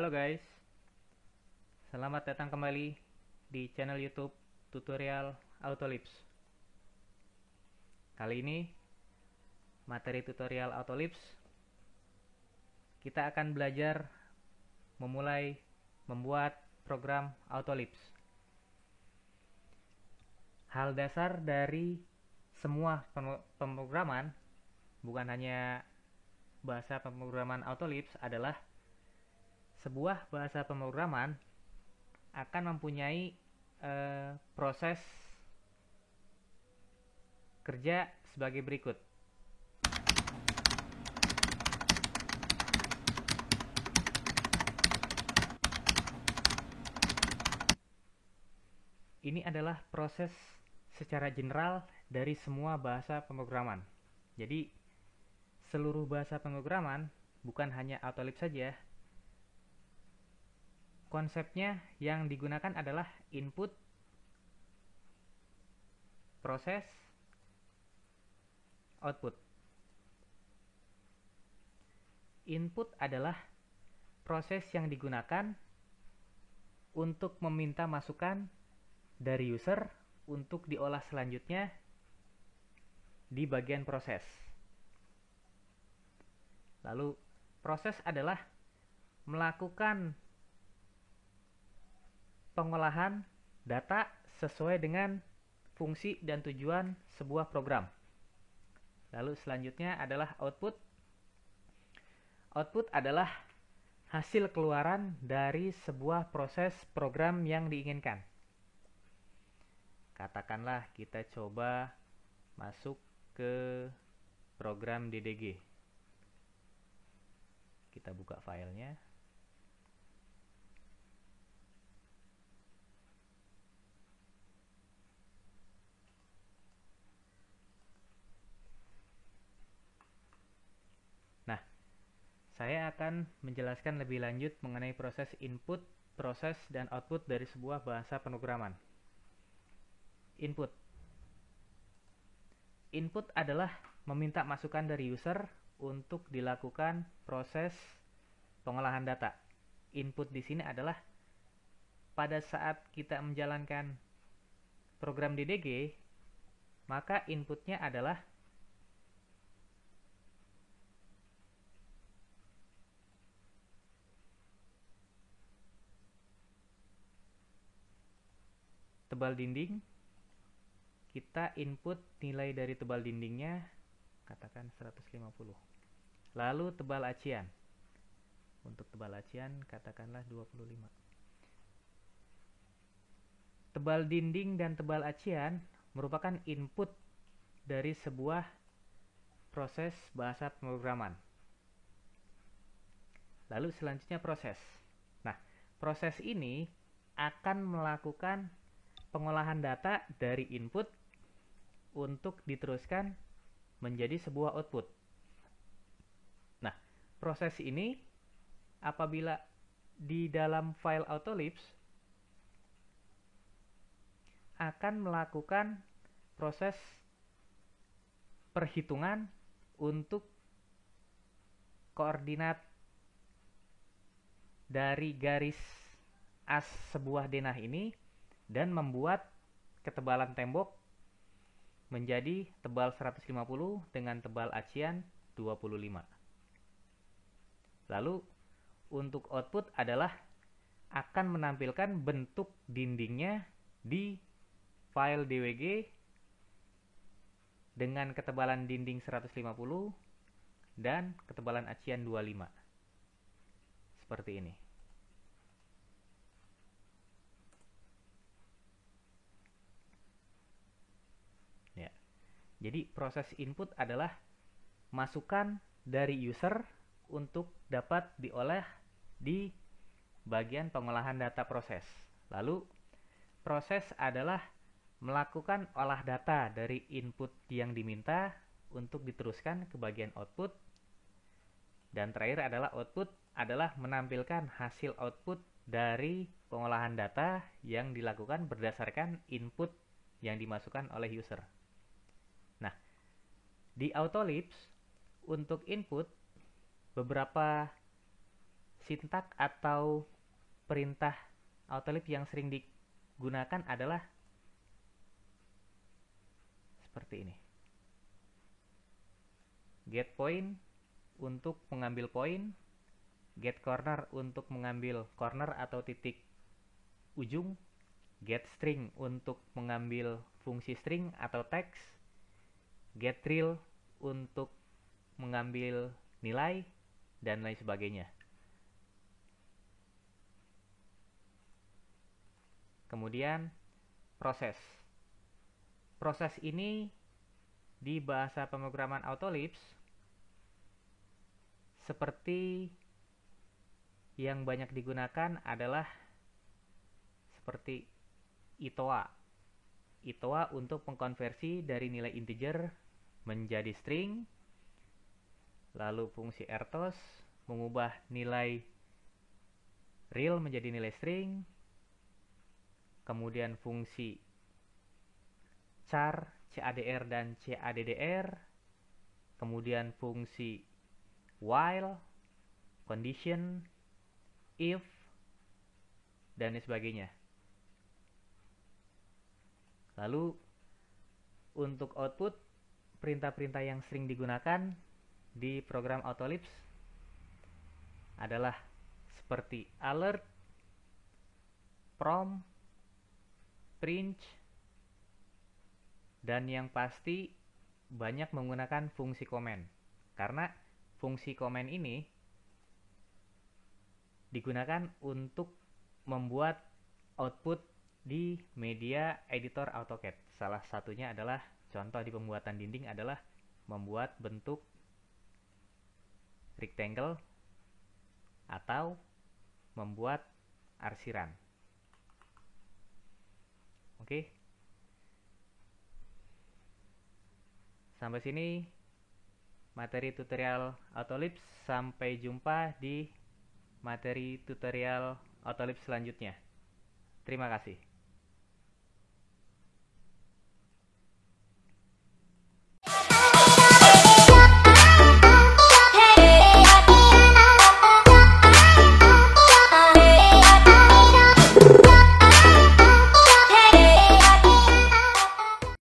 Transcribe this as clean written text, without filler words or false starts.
Halo guys, selamat datang kembali di channel YouTube Tutorial Autolips. Kali ini, materi tutorial Autolips, kita akan belajar memulai membuat program Autolips. Hal dasar dari semua pemrograman, bukan hanya bahasa pemrograman Autolips, adalah sebuah bahasa pemrograman akan mempunyai proses kerja sebagai berikut. Ini adalah proses secara general dari semua bahasa pemrograman. Jadi, seluruh bahasa pemrograman, bukan hanya Autolips saja, konsepnya yang digunakan adalah input, proses, output. Input adalah proses yang digunakan untuk meminta masukan dari user untuk diolah selanjutnya di bagian proses. Lalu, proses adalah melakukan pengolahan data sesuai dengan fungsi dan tujuan sebuah program. Lalu selanjutnya adalah output. Output adalah hasil keluaran dari sebuah proses program yang diinginkan. Katakanlah kita coba masuk ke program DDG. Kita buka filenya. Nah, saya akan menjelaskan lebih lanjut mengenai proses input, proses, dan output dari sebuah bahasa pemrograman. Input. Input adalah meminta masukan dari user untuk dilakukan proses pengolahan data. Input di sini adalah pada saat kita menjalankan program DDG, maka inputnya adalah tebal dinding. Kita input nilai dari tebal dindingnya, katakan 150. Lalu tebal acian. Untuk tebal acian, katakanlah 25. Tebal dinding dan tebal acian merupakan input dari sebuah proses bahasa pemrograman. Lalu selanjutnya proses. Nah, proses ini akan melakukan pengolahan data dari input untuk diteruskan menjadi sebuah output. Nah, proses ini apabila di dalam file Autolips akan melakukan proses perhitungan untuk koordinat dari garis as sebuah denah ini dan membuat ketebalan tembok menjadi tebal 150 dengan tebal acian 25. Lalu untuk output adalah akan menampilkan bentuk dindingnya di file DWG dengan ketebalan dinding 150 dan ketebalan acian 25. Seperti ini. Jadi proses input adalah masukan dari user untuk dapat diolah di bagian pengolahan data proses. Lalu proses adalah melakukan olah data dari input yang diminta untuk diteruskan ke bagian output. Dan terakhir adalah output adalah menampilkan hasil output dari pengolahan data yang dilakukan berdasarkan input yang dimasukkan oleh user. Nah, di Autolips untuk input beberapa sintak atau perintah Autoliv yang sering digunakan adalah seperti ini. Get point untuk mengambil poin, get corner untuk mengambil corner atau titik ujung, get string untuk mengambil fungsi string atau teks, get real untuk mengambil nilai, dan lain sebagainya. Kemudian proses. Proses ini di bahasa pemrograman Autoliv seperti yang banyak digunakan adalah seperti itoa. Itoa untuk mengkonversi dari nilai integer menjadi string, lalu fungsi ertos mengubah nilai real menjadi nilai string, kemudian fungsi char, cadr dan caddr, kemudian fungsi while, condition, if, dan sebagainya. Lalu untuk output, perintah-perintah yang sering digunakan di program Autoliv adalah seperti alert, prompt, print, dan yang pasti banyak menggunakan fungsi komen. Karena fungsi komen ini digunakan untuk membuat output di media editor AutoCAD. Salah satunya adalah contoh di pembuatan dinding adalah membuat bentuk rectangle atau membuat arsiran. Oke. Sampai sini materi tutorial Autoliv. Sampai jumpa di materi tutorial Autoliv selanjutnya. Terima kasih.